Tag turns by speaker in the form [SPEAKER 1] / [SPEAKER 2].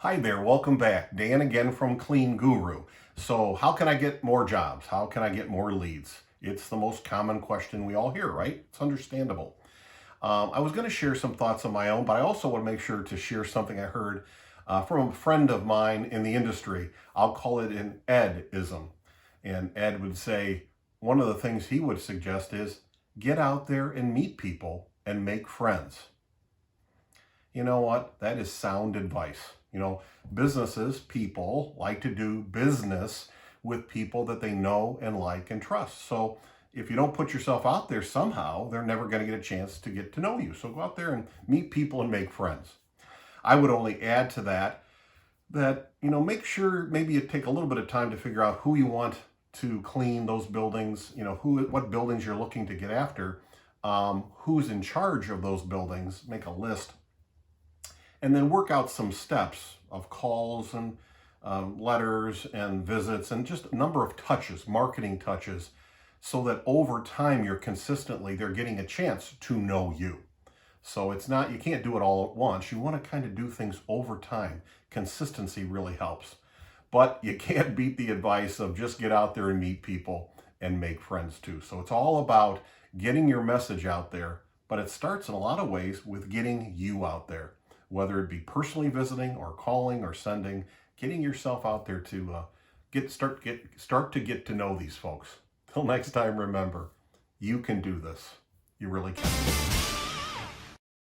[SPEAKER 1] Hi there, welcome back. Dan again from CleanGuru. So how can I get more jobs? How can I get more leads? It's the most common question we all hear, right? It's understandable. I was going to share some thoughts of my own, but I also want to make sure to share something I heard from a friend of mine in the industry. I'll call it an Ed-ism. And Ed would say, one of the things he would suggest is get out there and meet people and make friends. You know what? That is sound advice. Businesses, people like to do business with people that they know and like and trust. So if you don't put yourself out there somehow, they're never going to get a chance to get to know you. So go out there and meet people and make friends. I would only add to that, make sure maybe you take a little bit of time to figure out who you want to clean those buildings, what buildings you're looking to get after, who's in charge of those buildings, make a list, and then work out some steps of calls and letters and visits and just a number of touches, marketing touches, so that over time they're getting a chance to know you. So you can't do it all at once. You want to kind of do things over time. Consistency really helps. But you can't beat the advice of just get out there and meet people and make friends too. So it's all about getting your message out there, but it starts in a lot of ways with getting you out there, whether it be personally visiting or calling or sending, getting yourself out there to start to get to know these folks. Till next time, remember, you can do this. You really can.